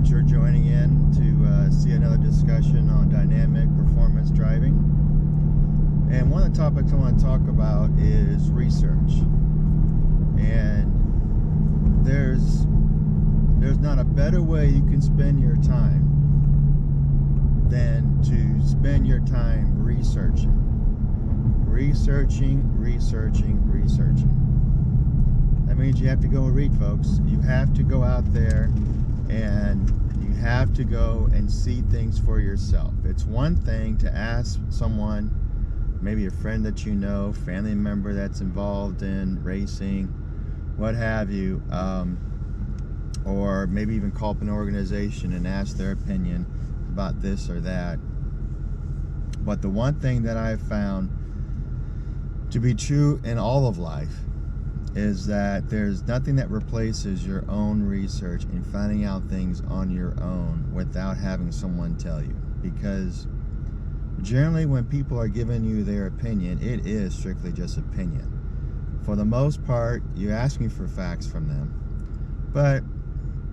that you're joining in to see another discussion on dynamic performance driving. And one of the topics I want to talk about is research. And there's not a better way you can spend your time than to spend your time researching. That means you have to go and read, folks. You have to go out there and you have to go and see things for yourself. It's one thing to ask someone, maybe a friend that you know, family member that's involved in racing, what have you, or maybe even call up an organization and ask their opinion about this or that. But the one thing that I've found to be true in all of life is that there's nothing that replaces your own research and finding out things on your own without having someone tell you. Because generally when people are giving you their opinion, it is strictly just opinion. For the most part, you're asking for facts from them, but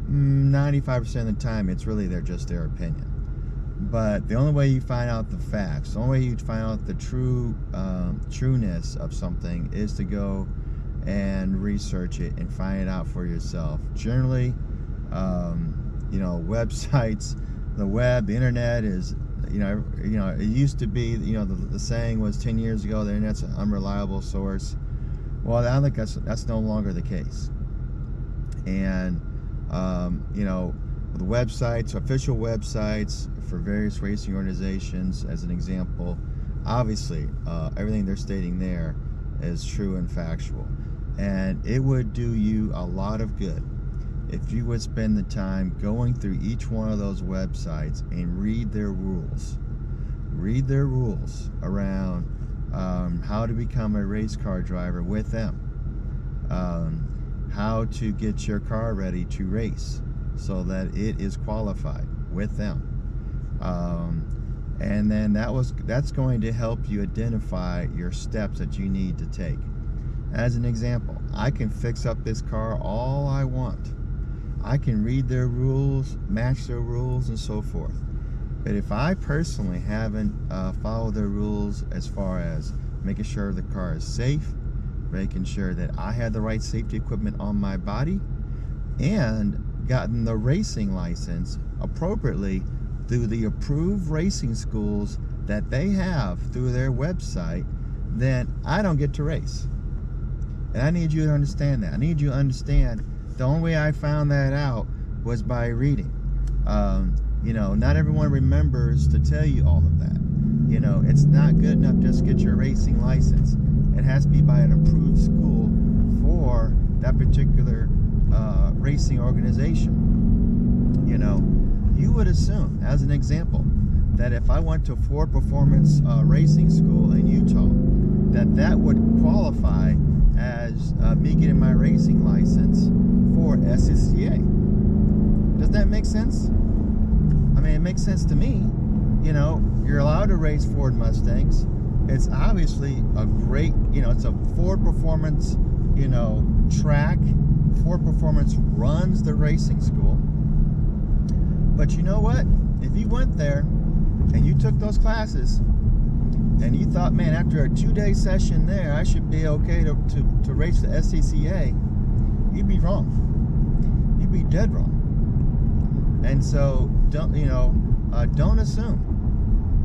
95% of the time it's really just their opinion. But the only way you find out the facts, the only way you find out the trueness of something is to go and research it and find it out for yourself. Generally, websites, the web, the internet is, it used to be, the saying was 10 years ago, the internet's an unreliable source. Well, I think that's no longer the case. And, the websites, official websites for various racing organizations, as an example, obviously, everything they're stating there is true and factual. And it would do you a lot of good if you would spend the time going through each one of those websites and read their rules. Read their rules around how to become a race car driver with them. How to get your car ready to race so that it is qualified with them. And then that's going to help you identify your steps that you need to take. As an example, I can fix up this car all I want. I can read their rules, match their rules, and so forth. But if I personally haven't followed their rules as far as making sure the car is safe, making sure that I had the right safety equipment on my body, and gotten the racing license appropriately through the approved racing schools that they have through their website, then I don't get to race. And I need you to understand that. I need you to understand the only way I found that out was by reading. Not everyone remembers to tell you all of that. It's not good enough just to get your racing license. It has to be by an approved school for that particular racing organization. You would assume, as an example, that if I went to Ford Performance Racing School in Utah, that would qualify as me getting my racing license for SCCA. Does that make sense? I mean, it makes sense to me. You're allowed to race Ford Mustangs. It's obviously a great, it's a Ford Performance, track. Ford Performance runs the racing school. But you know what? If you went there and you took those classes and you thought, man, after a 2-day session there, I should be okay to race the SCCA, you'd be wrong. You'd be dead wrong. And so don't assume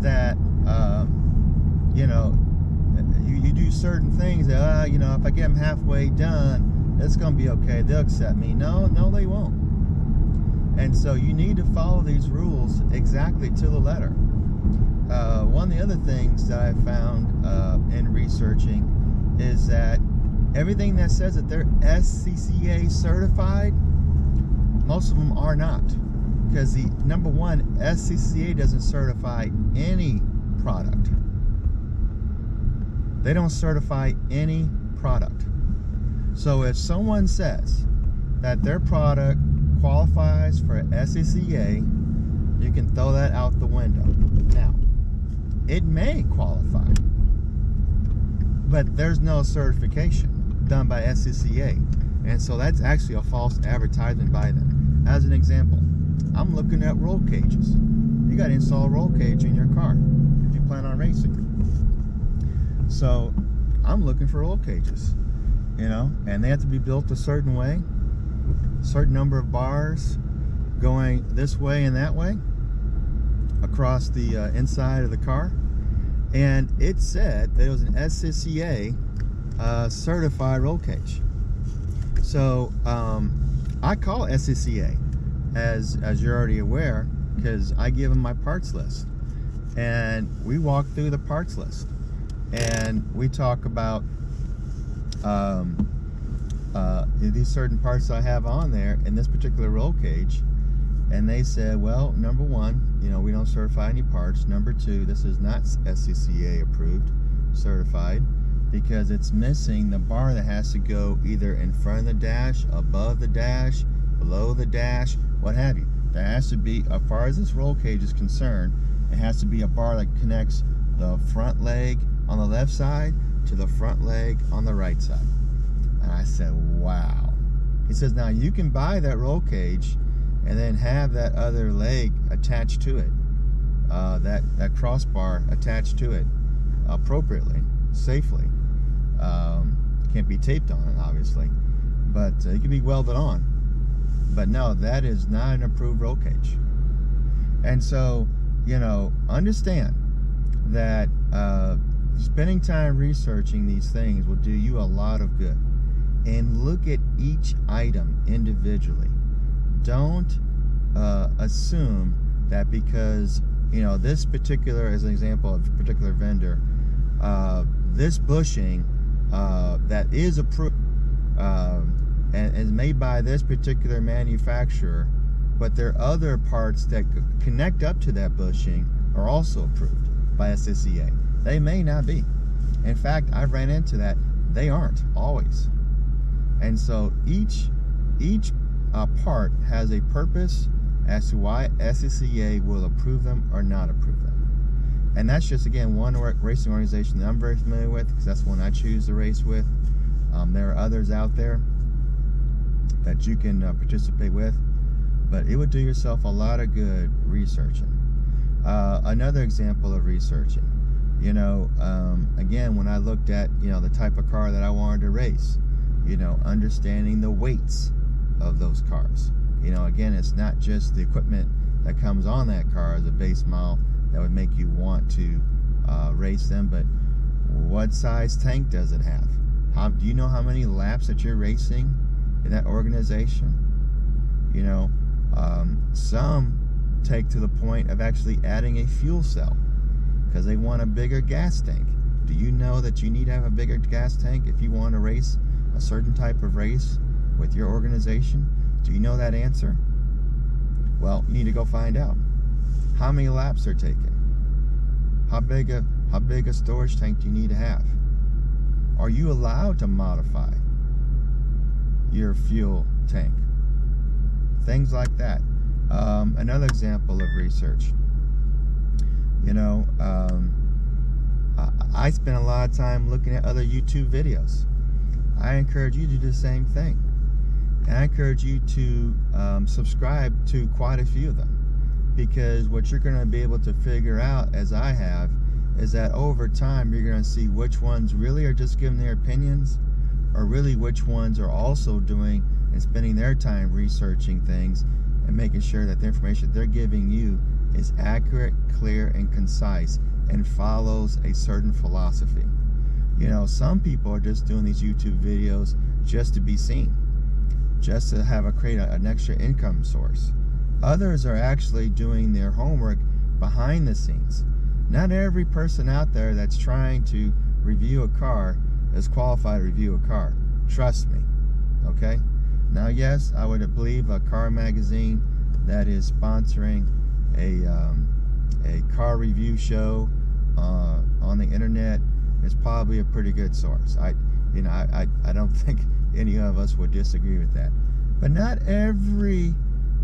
that you do certain things that if I get them halfway done, it's gonna be okay. They'll accept me. No, they won't. And so you need to follow these rules exactly to the letter. One of the other things that I found in researching is that everything that says that they're SCCA certified, most of them are not. Because number one, SCCA doesn't certify any product. They don't certify any product. So if someone says that their product qualifies for SCCA, you can throw that out the window. Now, it may qualify, but there's no certification done by SCCA, and so that's actually a false advertisement by them. As an example, I'm looking at roll cages. You got to install a roll cage in your car if you plan on racing. So I'm looking for roll cages, and they have to be built a certain way, certain number of bars going this way and that way across the inside of the car. And it said that it was an SCCA certified roll cage. So I call SCCA, as you're already aware, because I give them my parts list, and we walk through the parts list, and we talk about these certain parts I have on there in this particular roll cage. And they said, well, number one, we don't certify any parts. Number two, this is not SCCA approved, certified, because it's missing the bar that has to go either in front of the dash, above the dash, below the dash, what have you. There has to be, as far as this roll cage is concerned, it has to be a bar that connects the front leg on the left side to the front leg on the right side. And I said, wow. He says, now you can buy that roll cage and then have that other leg attached to it, that crossbar attached to it appropriately, safely. Can't be taped on it, obviously, but it can be welded on. But no, that is not an approved roll cage. And so, understand that spending time researching these things will do you a lot of good. And look at each item individually. Don't assume that because this particular, as an example of a particular vendor, this bushing that is approved and is made by this particular manufacturer, but there are other parts that connect up to that bushing are also approved by SCCA. They may not be. In fact, I've ran into that. They aren't always. And so each part has a purpose as to why SCCA will approve them or not approve them. And that's just, again, one racing organization that I'm very familiar with, because that's one I choose to race with. There are others out there that you can participate with, but it would do yourself a lot of good researching. Another example of researching, again, when I looked at, the type of car that I wanted to race, understanding the weights of those cars. Again, it's not just the equipment that comes on that car as a base model that would make you want to race them, but what size tank does it have? Do you know how many laps that you're racing in that organization? Some take to the point of actually adding a fuel cell because they want a bigger gas tank. Do you know that you need to have a bigger gas tank if you want to race a certain type of race with your organization? Do you know that answer? Well, you need to go find out. How many laps they're taking? How big a storage tank do you need to have? Are you allowed to modify your fuel tank? Things like that. Another example of research. I spend a lot of time looking at other YouTube videos. I encourage you to do the same thing. And I encourage you to subscribe to quite a few of them, because what you're going to be able to figure out, as I have, is that over time you're going to see which ones really are just giving their opinions, or really which ones are also doing and spending their time researching things and making sure that the information they're giving you is accurate, clear, and concise and follows a certain philosophy. Some people are just doing these YouTube videos just to be seen, just to create an extra income source. Others are actually doing their homework behind the scenes. Not every person out there that's trying to review a car is qualified to review a car. Trust me. Okay? Now, yes, I would believe a car magazine that is sponsoring a car review show on the internet is probably a pretty good source. I don't think any of us would disagree with that. But not every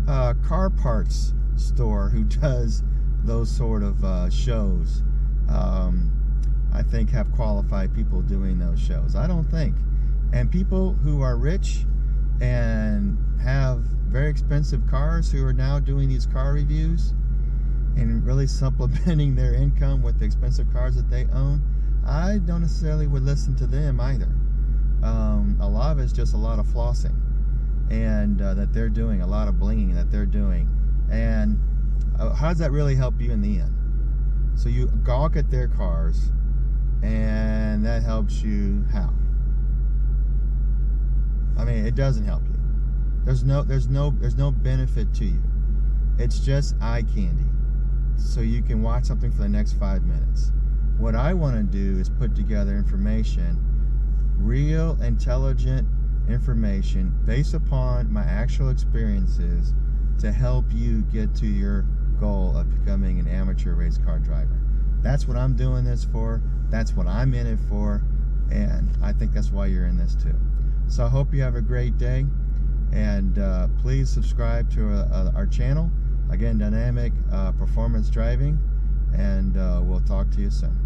car parts store who does those sort of shows, I think, have qualified people doing those shows. I don't think. And people who are rich and have very expensive cars who are now doing these car reviews and really supplementing their income with the expensive cars that they own, I don't necessarily would listen to them either. A lot of it's just a lot of flossing, and that they're doing, a lot of blinging that they're doing. And how does that really help you in the end? So you gawk at their cars, and that helps you how? I mean, it doesn't help you. There's no benefit to you. It's just eye candy, so you can watch something for the next 5 minutes. What I want to do is put together information, real, intelligent information based upon my actual experiences to help you get to your goal of becoming an amateur race car driver. That's what I'm doing this for. That's what I'm in it for. And I think that's why you're in this too. So I hope you have a great day. And please subscribe to our channel. Again, Dynamic Performance Driving. And we'll talk to you soon.